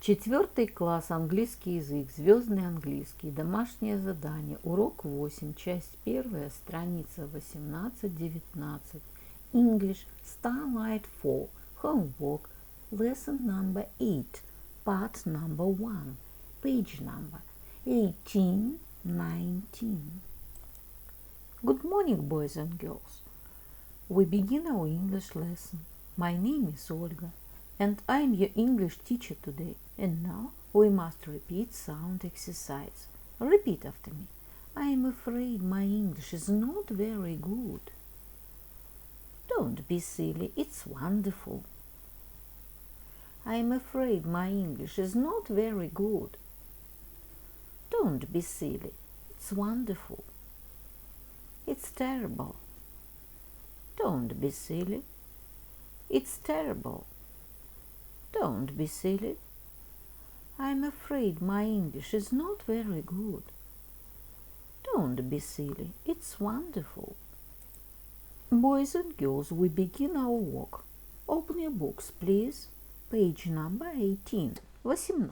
Четвертый класс, английский язык, Звездный английский, домашнее задание, урок 8, часть 1, страница 18-19. English, Starlight 4, homework, lesson number 8, part number 1, page number 18, 19. Good morning, boys and girls. We begin our English lesson. My name is Olga, and I am your English teacher today. And now we must repeat sound exercise. Repeat after me. I am afraid my English is not very good. Don't be silly, it's wonderful. I am afraid my English is not very good. Don't be silly, it's wonderful. It's terrible. Don't be silly, it's terrible. Don't be silly. I'm afraid my English is not very good. Don't be silly, it's wonderful. Boys and girls, we begin our work. Open your books, please. Page number 18. 18.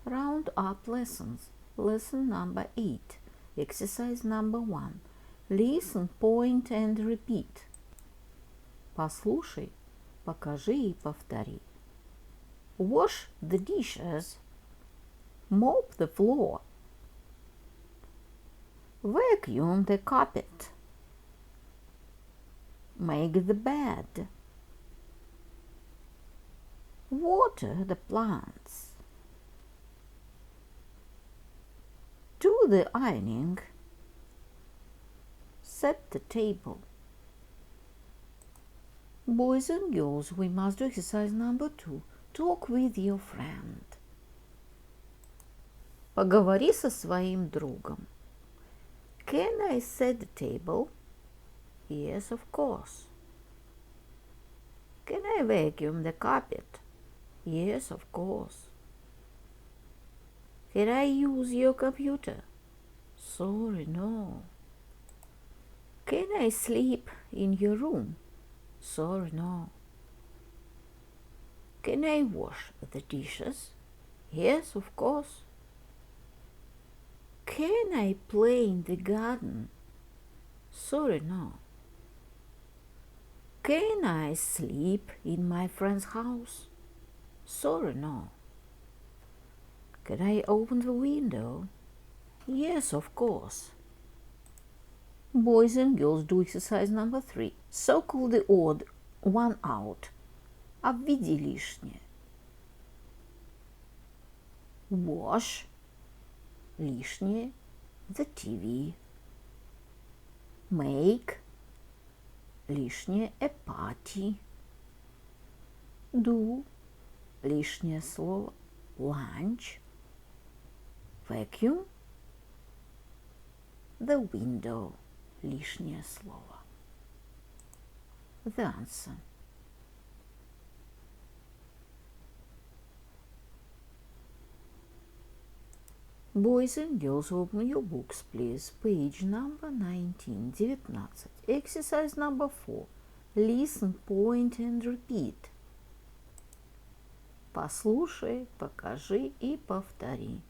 Round up lessons. Lesson number 8. Exercise number 1. Listen, point and repeat. Послушай, покажи и повтори. Wash the dishes. Mop the floor. Vacuum the carpet. Make the bed. Water the plants. Do the ironing. Set the table. Boys and girls, we must do exercise number 2. Talk with your friend. Поговори со своим другом. Can I set the table? Yes, of course. Can I vacuum the carpet? Yes, of course. Can I use your computer? Sorry, no. Can I sleep in your room? Sorry, no. Can I wash the dishes? Yes, of course. Can I play in the garden? Sorry, no. Can I sleep in my friend's house? Sorry, no. Can I open the window? Yes, of course. Boys and girls, do exercise number 3. Circle the odd one out. Обведи лишнее. Wash. Лишнее. The TV. Make. Лишнее. A party. Do. Лишнее слово. Lunch. Vacuum. The window. Лишнее слово. The answer. Boys and girls, open your books, please. Page number 19, 19. Exercise number 4. Listen, point and repeat. Послушай, покажи и повтори.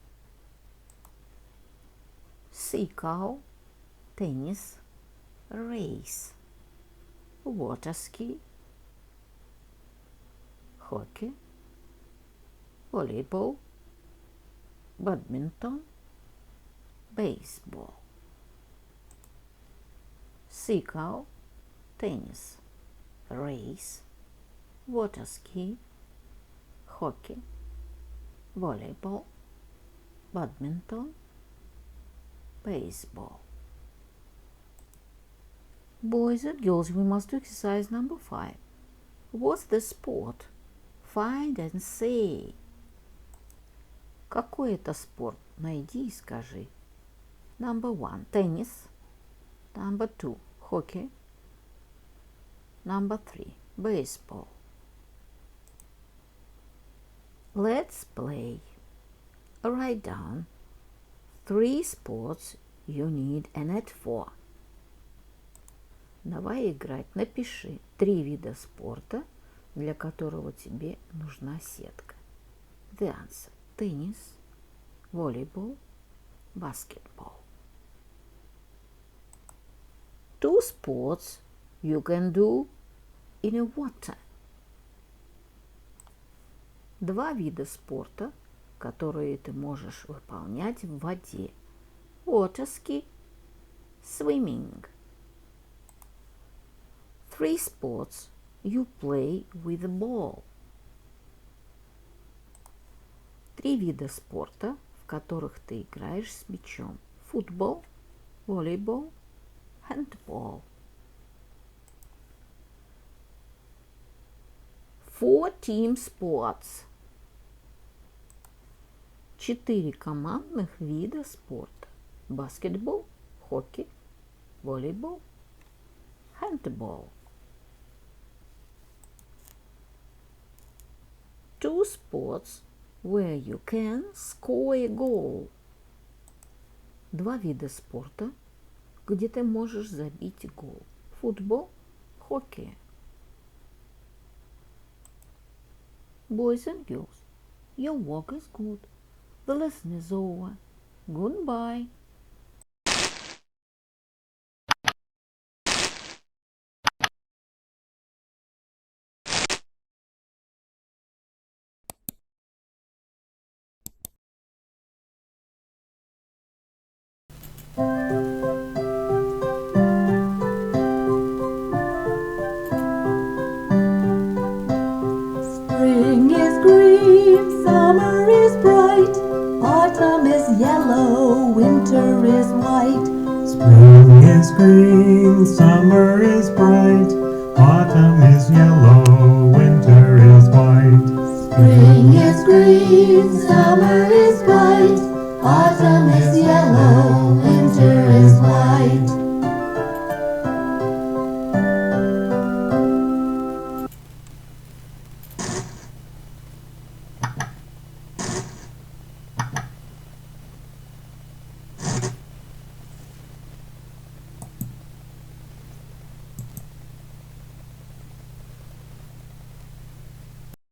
Sea cow, tennis, race, water ski, hockey, volleyball, badminton, baseball. Sea cow, tennis, race, water ski, hockey, volleyball, badminton, baseball. Boys and girls, we must do exercise number 5. What's the sport? Find and say. Какой это спорт? Найди и скажи. Number 1. Tennis. Number 2. Hockey. Number 3. Baseball. Let's play. Write down 3 sports you need a net for. Давай играть. Напиши 3 вида спорта, для которого тебе нужна сетка. The answer: tennis, volleyball, basketball. Two sports you can do in a water. Два вида спорта, которые ты можешь выполнять в воде. Water ski, swimming. Three sports you play with a ball. Три вида спорта, в которых ты играешь с мячом. Футбол, волейбол, handball. Four team sports. Четыре командных вида спорта. Баскетбол, хоккей, волейбол, handball. Two sports where you can score a goal. Два вида спорта, где ты можешь забить гол. Футбол, хоккей. Boys and girls, your work is good. The lesson is over. Goodbye. Spring is green, summer is bright, autumn is yellow, winter is white. Spring is green, summer is bright, autumn is yellow, winter is white. Spring is green, summer is bright, autumn is